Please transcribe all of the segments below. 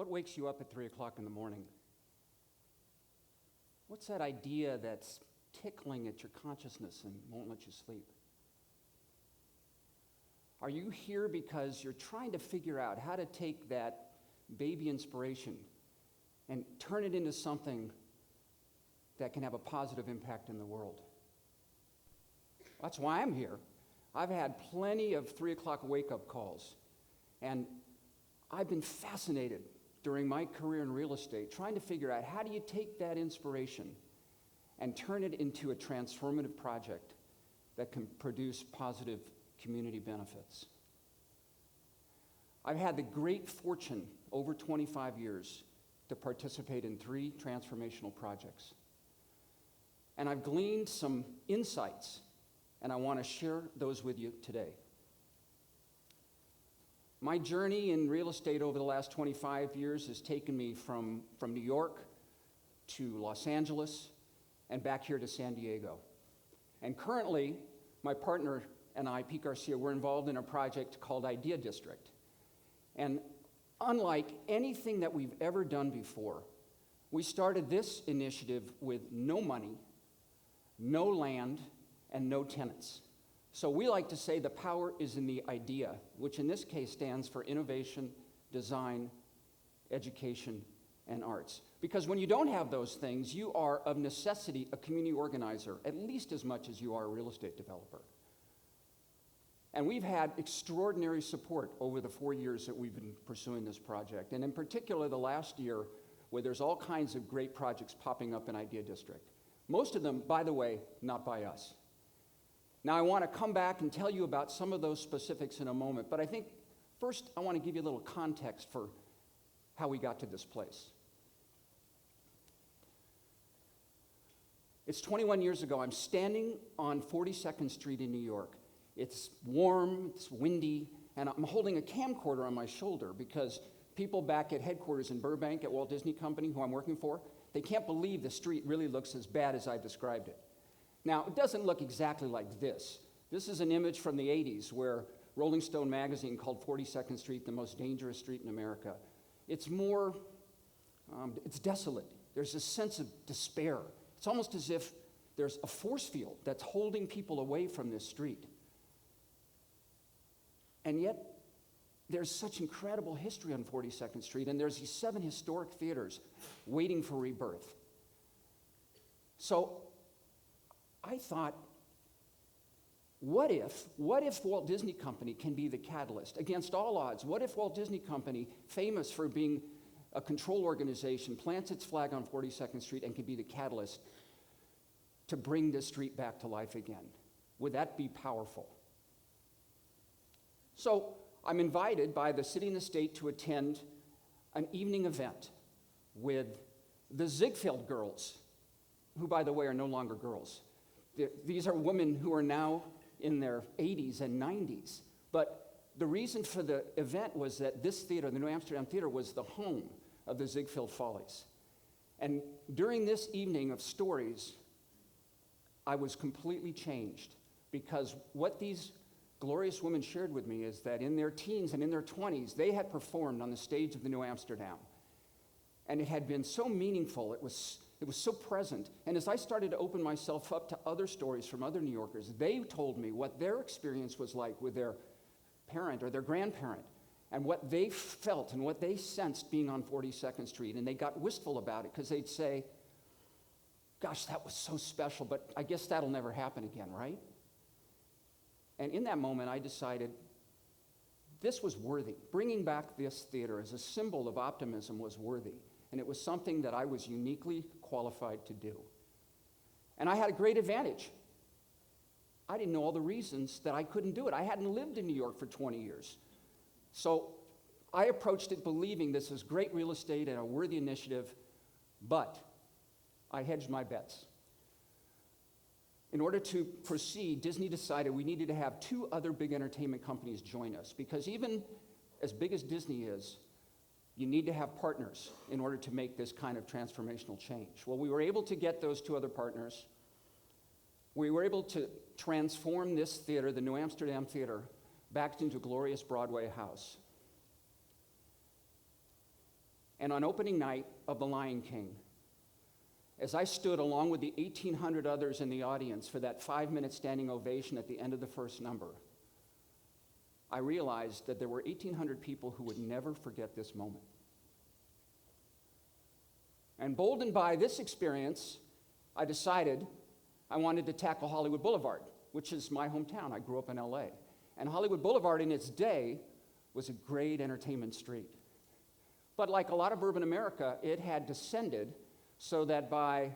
What wakes you up at 3 o'clock in the morning? What's that idea that's tickling at your consciousness and won't let you sleep? Are you here because you're trying to figure out how to take that baby inspiration and turn it into something that can have a positive impact in the world? That's why I'm here. I've had plenty of 3 o'clock wake-up calls, and I've been fascinated during my career in real estate trying to figure out how do you take that inspiration and turn it into a transformative project that can produce positive community benefits. I've had the great fortune over 25 years to participate in 3 transformational projects. And I've gleaned some insights, and I want to share those with you today. My journey in real estate over the last 25 years has taken me from New York to Los Angeles and back here to San Diego. And currently, my partner and I, Pete Garcia, we're involved in a project called I.D.E.A District. And unlike anything that we've ever done before, we started this initiative with no money, no land, and no tenants. So we like to say the power is in the idea, which in this case stands for innovation, design, education, and arts. Because when you don't have those things, you are of necessity a community organizer, at least as much as you are a real estate developer. And we've had extraordinary support over the 4 years that we've been pursuing this project, and in particular the last year, where there's all kinds of great projects popping up in I.D.E.A District. Most of them, by the way, not by us. Now, I want to come back and tell you about some of those specifics in a moment, but I think first I want to give you a little context for how we got to this place. It's 21 years ago. I'm standing on 42nd Street in New York. It's warm, it's windy, and I'm holding a camcorder on my shoulder because people back at headquarters in Burbank at Walt Disney Company, who I'm working for, they can't believe the street really looks as bad as I described it. Now, it doesn't look exactly like this. This is an image from the 80s where Rolling Stone magazine called 42nd Street the most dangerous street in America. It's more, it's desolate. There's a sense of despair. It's almost as if there's a force field that's holding people away from this street. And yet, there's such incredible history on 42nd Street, and there's these 7 historic theaters waiting for rebirth. So I thought, what if Walt Disney Company can be the catalyst? Against all odds, what if Walt Disney Company, famous for being a control organization, plants its flag on 42nd Street and can be the catalyst to bring this street back to life again? Would that be powerful? So I'm invited by the city and the state to attend an evening event with the Ziegfeld Girls, who, by the way, are no longer girls. These are women who are now in their 80s and 90s. But the reason for the event was that this theater, the New Amsterdam Theater, was the home of the Ziegfeld Follies. And during this evening of stories, I was completely changed, because what these glorious women shared with me is that in their teens and in their 20s, they had performed on the stage of the New Amsterdam. And it had been so meaningful, it was so present. And as I started to open myself up to other stories from other New Yorkers, they told me what their experience was like with their parent or their grandparent, and what they felt and what they sensed being on 42nd Street. And they got wistful about it because they'd say, gosh, that was so special, but I guess that'll never happen again, right? And in that moment, I decided this was worthy. Bringing back this theater as a symbol of optimism was worthy. And it was something that I was uniquely qualified to do. And I had a great advantage. I didn't know all the reasons that I couldn't do it. I hadn't lived in New York for 20 years. So I approached it believing this is great real estate and a worthy initiative, but I hedged my bets. In order to proceed, Disney decided we needed to have 2 other big entertainment companies join us, because even as big as Disney is, you need to have partners in order to make this kind of transformational change. Well, we were able to get those 2 other partners. We were able to transform this theater, the New Amsterdam Theater, back into a glorious Broadway house. And on opening night of The Lion King, as I stood along with the 1,800 others in the audience for that 5-minute standing ovation at the end of the first number, I realized that there were 1,800 people who would never forget this moment. And emboldened by this experience, I decided I wanted to tackle Hollywood Boulevard, which is my hometown. I grew up in LA. And Hollywood Boulevard in its day was a great entertainment street. But like a lot of urban America, it had descended so that by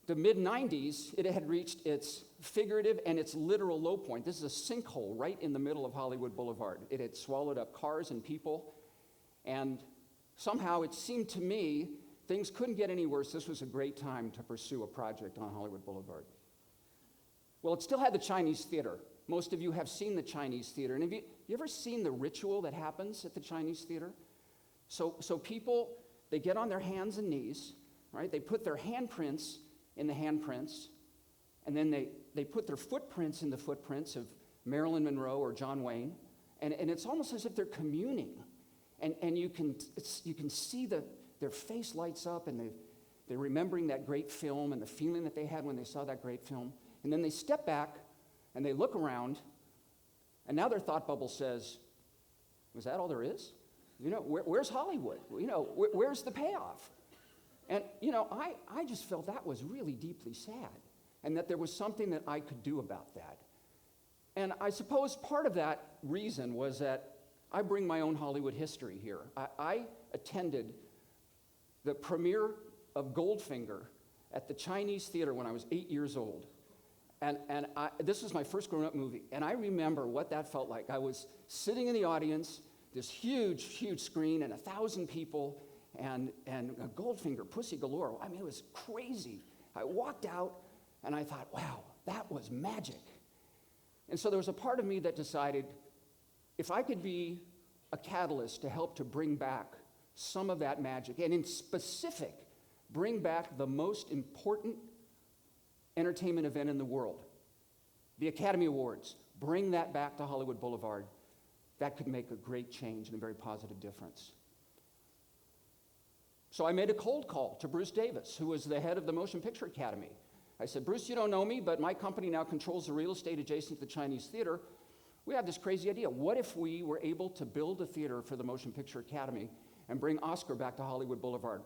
the mid-90s, it had reached its figurative and its literal low point. This is a sinkhole right in the middle of Hollywood Boulevard. It had swallowed up cars and people, and somehow it seemed to me things couldn't get any worse. This was a great time to pursue a project on Hollywood Boulevard. Well, it still had the Chinese Theater. Most of you have seen the Chinese Theater. And have you ever seen the ritual that happens at the Chinese Theater? So people, they get on their hands and knees, right? They put their handprints in the handprints, and then they put their footprints in the footprints of Marilyn Monroe or John Wayne, and it's almost as if they're communing. And you can see their face lights up, and they're remembering that great film and the feeling that they had when they saw that great film. And then they step back, and they look around, and now their thought bubble says, was that all there is? You know, where's Hollywood? You know, where's the payoff? And, you know, I just felt that was really deeply sad, and that there was something that I could do about that. And I suppose part of that reason was that I bring my own Hollywood history here. I attended the premiere of Goldfinger at the Chinese Theater when I was 8 years old. And this was my first grown-up movie, and I remember what that felt like. I was sitting in the audience, this huge, huge screen, and 1,000 people, and a Goldfinger, Pussy galore. I mean, it was crazy. I walked out, and I thought, wow, that was magic. And so there was a part of me that decided, if I could be a catalyst to help to bring back some of that magic, and in specific, bring back the most important entertainment event in the world, the Academy Awards, bring that back to Hollywood Boulevard, that could make a great change and a very positive difference. So I made a cold call to Bruce Davis, who was the head of the Motion Picture Academy. I said, Bruce, you don't know me, but my company now controls the real estate adjacent to the Chinese Theater. We have this crazy idea. What if we were able to build a theater for the Motion Picture Academy and bring Oscar back to Hollywood Boulevard,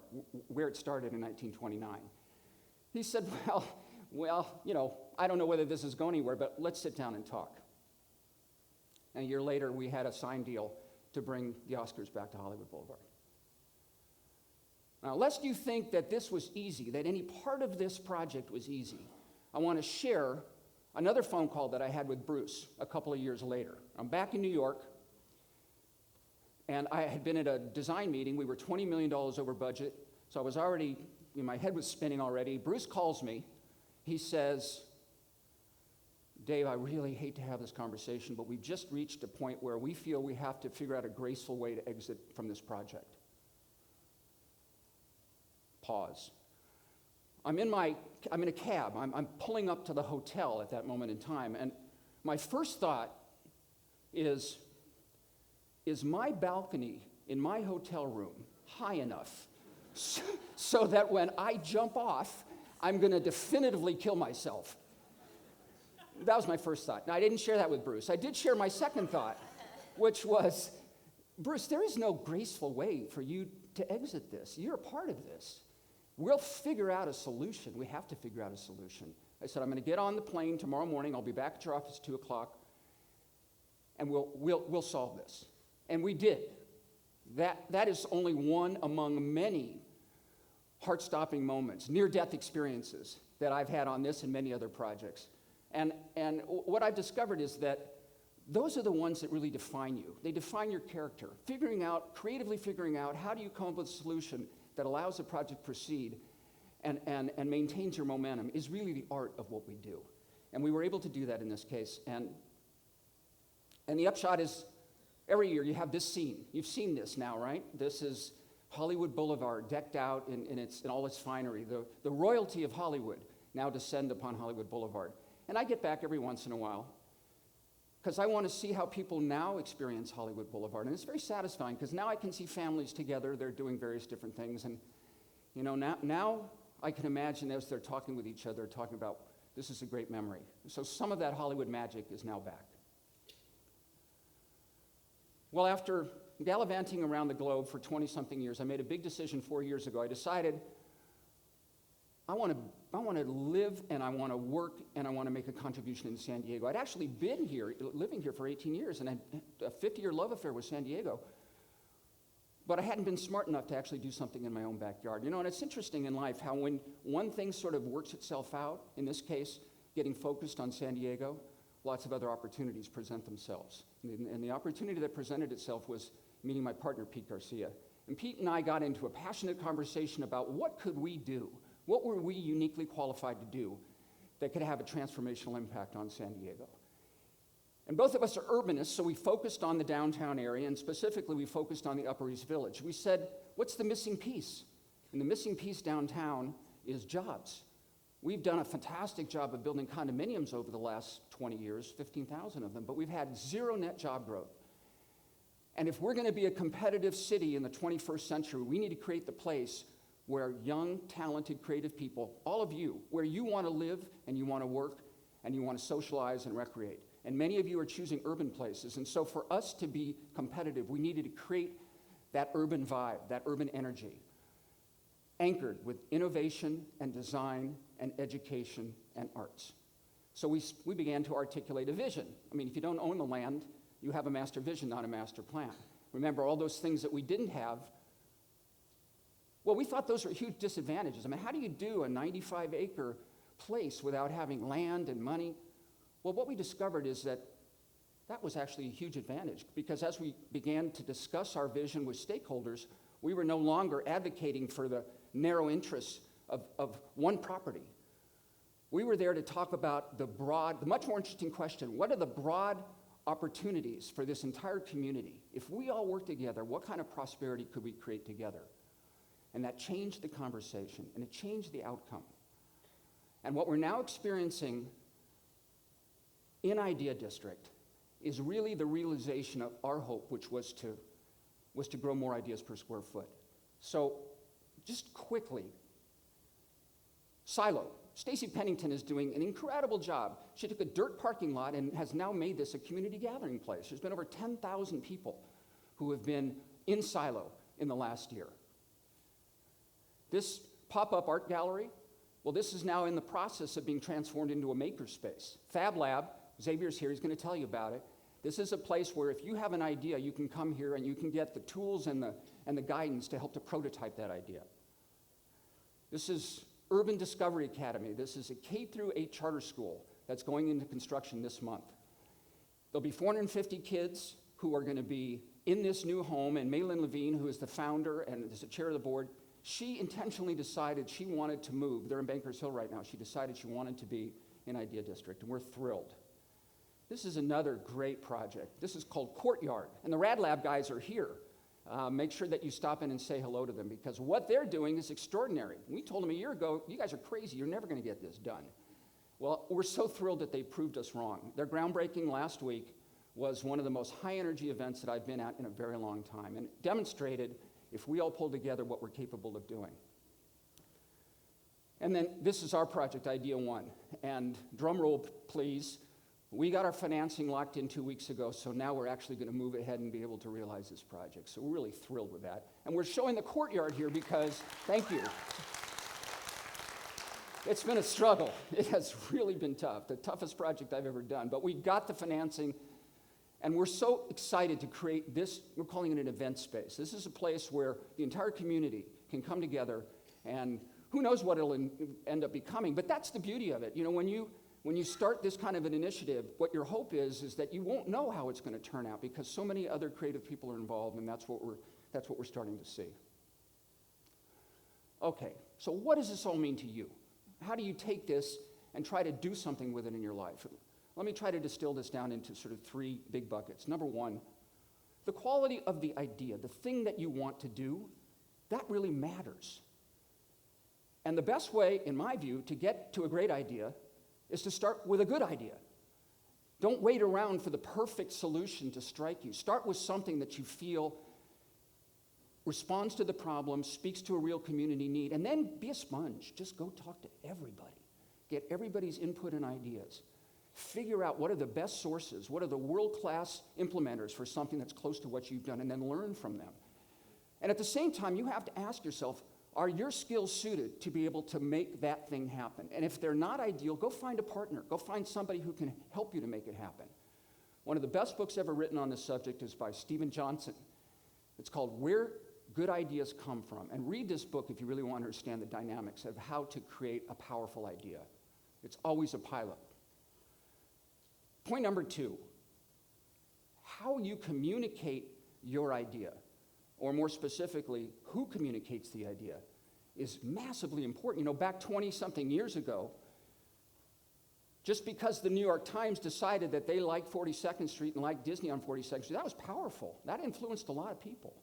where it started in 1929? He said, well, you know, I don't know whether this is going anywhere, but let's sit down and talk. And a year later, we had a signed deal to bring the Oscars back to Hollywood Boulevard. Now, lest you think that this was easy, that any part of this project was easy, I want to share another phone call that I had with Bruce a couple of years later. I'm back in New York, and I had been at a design meeting. We were $20 million over budget, so I was already, my head was spinning already. Bruce calls me. He says, Dave, I really hate to have this conversation, but we've just reached a point where we feel we have to figure out a graceful way to exit from this project. Pause. I'm in a cab. I'm pulling up to the hotel at that moment in time, and my first thought is my balcony in my hotel room high enough so that when I jump off, I'm going to definitively kill myself? That was my first thought. Now, I didn't share that with Bruce. I did share my second thought, which was, Bruce, there is no graceful way for you to exit this. You're a part of this. We'll figure out a solution. We have to figure out a solution. I said, I'm going to get on the plane tomorrow morning. I'll be back at your office at 2 o'clock, and we'll solve this. And we did. That is only one among many heart-stopping moments, near-death experiences that I've had on this and many other projects. And what I've discovered is that those are the ones that really define you. They define your character. Creatively figuring out how do you come up with a solution that allows the project to proceed and maintains your momentum is really the art of what we do. And we were able to do that in this case. And the upshot is, every year you have this scene. You've seen this now, right? This is Hollywood Boulevard, decked out in all its finery. The royalty of Hollywood now descend upon Hollywood Boulevard. And I get back every once in a while, because I want to see how people now experience Hollywood Boulevard. And it's very satisfying, because now I can see families together. They're doing various different things. And now I can imagine as they're talking with each other, talking about, this is a great memory. So some of that Hollywood magic is now back. Well, after gallivanting around the globe for 20-something years, I made a big decision 4 years ago. I decided I want to live, and I want to work, and I want to make a contribution in San Diego. I'd actually been here, living here for 18 years, and I had a 50-year love affair with San Diego. But I hadn't been smart enough to actually do something in my own backyard. And it's interesting in life how when one thing sort of works itself out, in this case, getting focused on San Diego, lots of other opportunities present themselves. And the opportunity that presented itself was meeting my partner, Pete Garcia. And Pete and I got into a passionate conversation about what could we do? What were we uniquely qualified to do that could have a transformational impact on San Diego? And both of us are urbanists, so we focused on the downtown area, and specifically we focused on the Upper East Village. We said, what's the missing piece? And the missing piece downtown is jobs. We've done a fantastic job of building condominiums over the last 20 years, 15,000 of them, but we've had zero net job growth. And if we're going to be a competitive city in the 21st century, we need to create the place where young, talented, creative people, all of you, where you want to live and you want to work and you want to socialize and recreate. And many of you are choosing urban places. And so for us to be competitive, we needed to create that urban vibe, that urban energy, anchored with innovation and design and education and arts. So we began to articulate a vision. I mean, if you don't own the land, you have a master vision, not a master plan. Remember, all those things that we didn't have, well, we thought those were huge disadvantages. I mean, how do you do a 95-acre place without having land and money? Well, what we discovered is that that was actually a huge advantage, because as we began to discuss our vision with stakeholders, we were no longer advocating for the narrow interests of one property. We were there to talk about the much more interesting question: what are the broad opportunities for this entire community? If we all work together, what kind of prosperity could we create together? And that changed the conversation, and it changed the outcome. And what we're now experiencing in I.D.E.A District is really the realization of our hope, which was to grow more ideas per square foot. So just quickly, Silo. Stacy Pennington is doing an incredible job. She took a dirt parking lot and has now made this a community gathering place. There's been over 10,000 people who have been in Silo in the last year. This pop-up art gallery, well, this is now in the process of being transformed into a makerspace. Fab Lab, Xavier's here, he's going to tell you about it. This is a place where if you have an idea, you can come here and you can get the tools and the guidance to help to prototype that idea. This is Urban Discovery Academy. This is a K-8 charter school that's going into construction this month. There'll be 450 kids who are going to be in this new home, and Maylin Levine, who is the founder and is the chair of the board, she intentionally decided she wanted to move. They're in Bankers Hill right now. She decided she wanted to be in I.D.E.A District, and we're thrilled. This is another great project. This is called Courtyard, and the Rad Lab guys are here. Make sure that you stop in and say hello to them, because what they're doing is extraordinary. We told them a year ago, you guys are crazy, you're never going to get this done. Well, we're so thrilled that they proved us wrong. Their groundbreaking last week was one of the most high-energy events that I've been at in a very long time, and it demonstrated, if we all pull together, what we're capable of doing. And then this is our project, I.D.E.A 1, and drum roll, please. We got our financing locked in 2 weeks ago, so now we're actually going to move ahead and be able to realize this project. So we're really thrilled with that. And we're showing the courtyard here because, thank you. It's been a struggle. It has really been tough, the toughest project I've ever done. But we got the financing, and we're so excited to create this. We're calling it an event space. This is a place where the entire community can come together, and who knows what it'll end up becoming. But that's the beauty of it. You know, when you start this kind of an initiative, what your hope is that you won't know how it's going to turn out, because so many other creative people are involved, and that's what we're starting to see. Okay, so what does this all mean to you? How do you take this and try to do something with it in your life? Let me try to distill this down into sort of 3 big buckets. Number 1, the quality of the idea, the thing that you want to do, that really matters. And the best way, in my view, to get to a great idea is to start with a good idea. Don't wait around for the perfect solution to strike you. Start with something that you feel responds to the problem, speaks to a real community need, and then be a sponge. Just go talk to everybody. Get everybody's input and ideas. Figure out what are the best sources, what are the world-class implementers for something that's close to what you've done, and then learn from them. And at the same time, you have to ask yourself, are your skills suited to be able to make that thing happen? And if they're not ideal, go find a partner. Go find somebody who can help you to make it happen. One of the best books ever written on this subject is by Stephen Johnson. It's called Where Good Ideas Come From. And read this book if you really want to understand the dynamics of how to create a powerful idea. It's always a pilot. Point number 2, how you communicate your idea, or more specifically, who communicates the idea, is massively important. You know, back 20-something years ago, just because the New York Times decided that they liked 42nd Street and liked Disney on 42nd Street, that was powerful. That influenced a lot of people.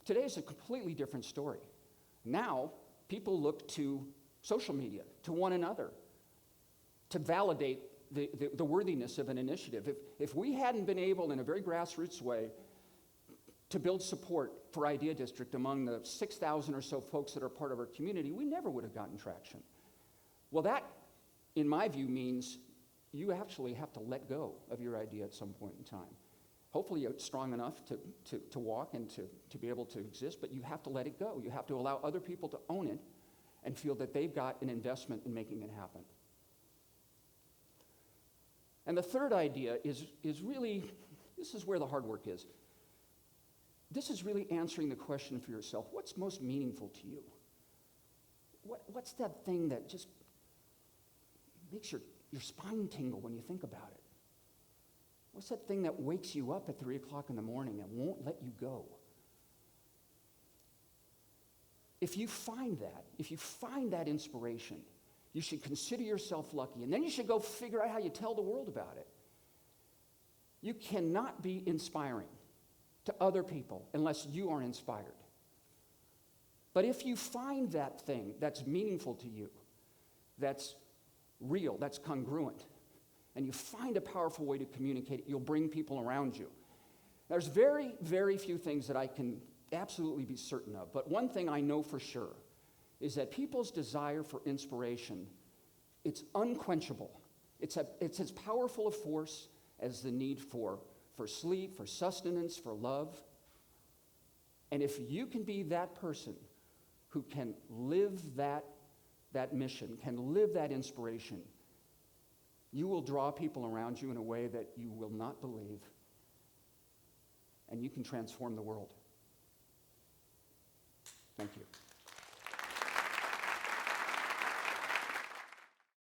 Today is a completely different story. Now, people look to social media, to one another, to validate the worthiness of an initiative. If we hadn't been able, in a very grassroots way, to build support for I.D.E.A District among the 6,000 or so folks that are part of our community, we never would have gotten traction. Well, that, in my view, means you actually have to let go of your idea at some point in time. Hopefully it's strong enough to walk and to be able to exist, but you have to let it go. You have to allow other people to own it and feel that they've got an investment in making it happen. And the third idea is really, this is where the hard work is. This is really answering the question for yourself, what's most meaningful to you? What's that thing that just makes your spine tingle when you think about it? What's that thing that wakes you up at 3 o'clock in the morning and won't let you go? If you find that inspiration, you should consider yourself lucky, and then you should go figure out how you tell the world about it. You cannot be inspiring to other people unless you are inspired. But if you find that thing that's meaningful to you, that's real, that's congruent, and you find a powerful way to communicate it, you'll bring people around you. There's very, very few things that I can absolutely be certain of, but one thing I know for sure is that people's desire for inspiration, it's unquenchable. It's as powerful a force as the need for sleep, for sustenance, for love. And if you can be that person who can live that mission, can live that inspiration, you will draw people around you in a way that you will not believe, and you can transform the world. Thank you.